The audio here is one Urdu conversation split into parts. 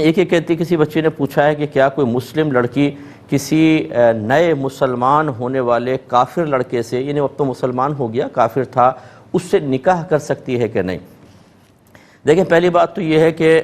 ایک کہتی کسی بچے نے پوچھا ہے کہ کیا کوئی مسلم لڑکی کسی نئے مسلمان ہونے والے کافر لڑکے سے، یعنی اب تو مسلمان ہو گیا، کافر تھا، اس سے نکاح کر سکتی ہے کہ نہیں؟ دیکھیں، پہلی بات تو یہ ہے کہ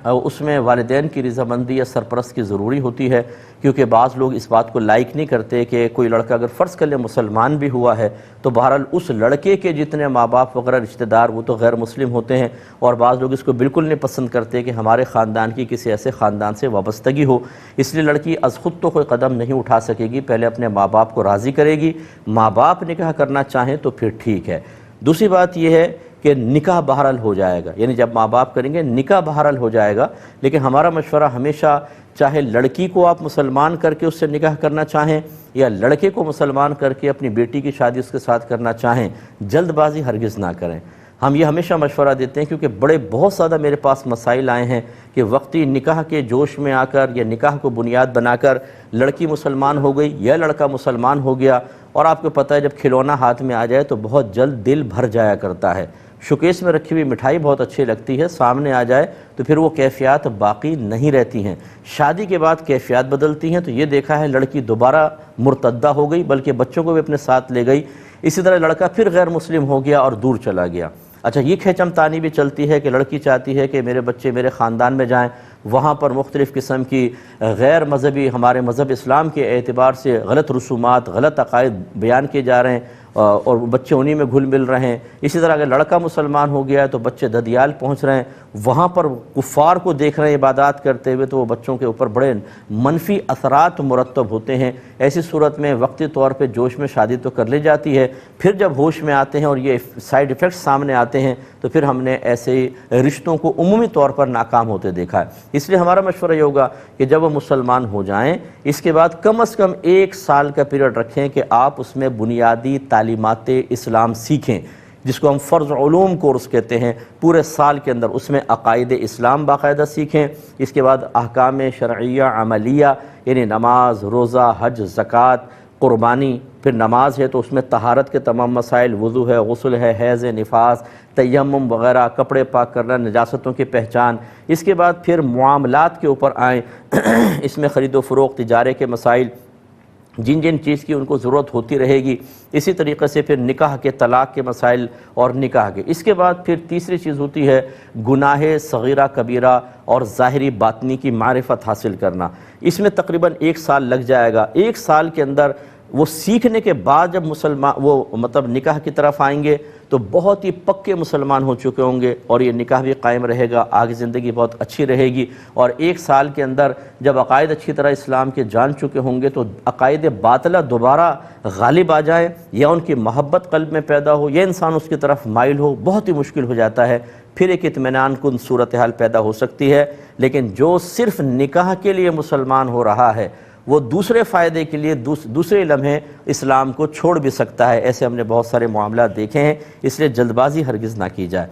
اس میں والدین کی رضامندی یا سرپرست کی ضروری ہوتی ہے، کیونکہ بعض لوگ اس بات کو لائک نہیں کرتے کہ کوئی لڑکا اگر فرض کر لیں مسلمان بھی ہوا ہے تو بہرحال اس لڑکے کے جتنے ماں باپ وغیرہ رشتہ دار وہ تو غیر مسلم ہوتے ہیں، اور بعض لوگ اس کو بالکل نہیں پسند کرتے کہ ہمارے خاندان کی کسی ایسے خاندان سے وابستگی ہو، اس لیے لڑکی از خود تو کوئی قدم نہیں اٹھا سکے گی، پہلے اپنے ماں باپ کو راضی کرے گی، ماں باپ نکاح کرنا چاہیں تو پھر ٹھیک ہے۔ دوسری بات یہ ہے کہ نکاح بہرحال ہو جائے گا، یعنی جب ماں باپ کریں گے نکاح بہرحال ہو جائے گا، لیکن ہمارا مشورہ ہمیشہ، چاہے لڑکی کو آپ مسلمان کر کے اس سے نکاح کرنا چاہیں یا لڑکے کو مسلمان کر کے اپنی بیٹی کی شادی اس کے ساتھ کرنا چاہیں، جلد بازی ہرگز نہ کریں۔ ہم یہ ہمیشہ مشورہ دیتے ہیں، کیونکہ بہت زیادہ میرے پاس مسائل آئے ہیں کہ وقتی نکاح کے جوش میں آ کر یا نکاح کو بنیاد بنا کر لڑکی مسلمان ہو گئی یا لڑکا مسلمان ہو گیا، اور آپ کو پتہ ہے جب کھلونا ہاتھ میں آ جائے تو بہت جلد دل بھر جایا کرتا ہے، شوکیس میں رکھی ہوئی مٹھائی بہت اچھی لگتی ہے، سامنے آ جائے تو پھر وہ کیفیات باقی نہیں رہتی ہیں، شادی کے بعد کیفیات بدلتی ہیں۔ تو یہ دیکھا ہے لڑکی دوبارہ مرتدہ ہو گئی، بلکہ بچوں کو بھی اپنے ساتھ لے گئی، اسی طرح لڑکا پھر غیر مسلم ہو گیا اور دور چلا گیا۔ اچھا، یہ کھینچم تانی بھی چلتی ہے کہ لڑکی چاہتی ہے کہ میرے بچے میرے خاندان میں جائیں، وہاں پر مختلف قسم کی غیر مذہبی، ہمارے مذہب اسلام کے اعتبار سے غلط رسومات، غلط عقائد بیان کیے جا رہے ہیں، اور بچے انہی میں گھل مل رہے ہیں۔ اسی طرح اگر لڑکا مسلمان ہو گیا ہے تو بچے ددیال پہنچ رہے ہیں، وہاں پر کفار کو دیکھ رہے ہیں عبادات کرتے ہوئے، تو وہ بچوں کے اوپر بڑے منفی اثرات مرتب ہوتے ہیں۔ ایسی صورت میں وقتی طور پہ جوش میں شادی تو کر لی جاتی ہے، پھر جب ہوش میں آتے ہیں اور یہ سائیڈ ایفیکٹس سامنے آتے ہیں تو پھر ہم نے ایسے رشتوں کو عمومی طور پر ناکام ہوتے دیکھا ہے۔ اس لیے ہمارا مشورہ یہ ہوگا کہ جب وہ مسلمان ہو جائیں، اس کے بعد کم از کم 1 سال کا پیریڈ رکھیں کہ آپ اس میں بنیادی تعلیمات اسلام سیکھیں، جس کو ہم فرض علوم کورس کہتے ہیں، پورے سال کے اندر اس میں عقائد اسلام باقاعدہ سیکھیں۔ اس کے بعد احکام شرعیہ عملیہ، یعنی نماز، روزہ، حج، زکوٰۃ، قربانی، پھر نماز ہے تو اس میں طہارت کے تمام مسائل، وضو ہے، غسل ہے، حیض ہے، نفاس، تیمم وغیرہ، کپڑے پاک کرنا، نجاستوں کی پہچان۔ اس کے بعد پھر معاملات کے اوپر آئیں، اس میں خرید و فروخت، تجارے کے مسائل، جن جن چیز کی ان کو ضرورت ہوتی رہے گی۔ اسی طریقے سے پھر نکاح کے طلاق کے مسائل اور نکاح کے۔ اس کے بعد پھر تیسری چیز ہوتی ہے گناہ صغیرہ کبیرہ اور ظاہری باطنی کی معرفت حاصل کرنا۔ اس میں تقریباً 1 سال لگ جائے گا۔ 1 سال کے اندر وہ سیکھنے کے بعد جب نکاح کی طرف آئیں گے تو بہت ہی پکے مسلمان ہو چکے ہوں گے، اور یہ نکاح بھی قائم رہے گا، آگے زندگی بہت اچھی رہے گی۔ اور 1 سال کے اندر جب عقائد اچھی طرح اسلام کے جان چکے ہوں گے تو عقائد باطلہ دوبارہ غالب آ جائیں، یا ان کی محبت قلب میں پیدا ہو، یا انسان اس کی طرف مائل ہو، بہت ہی مشکل ہو جاتا ہے، پھر ایک اطمینان کن صورتحال پیدا ہو سکتی ہے۔ لیکن جو صرف نکاح کے لیے مسلمان ہو رہا ہے وہ دوسرے فائدے کے لیے دوسرے لمحے اسلام کو چھوڑ بھی سکتا ہے۔ ایسے ہم نے بہت سارے معاملات دیکھے ہیں، اس لیے جلد بازی ہرگز نہ کی جائے۔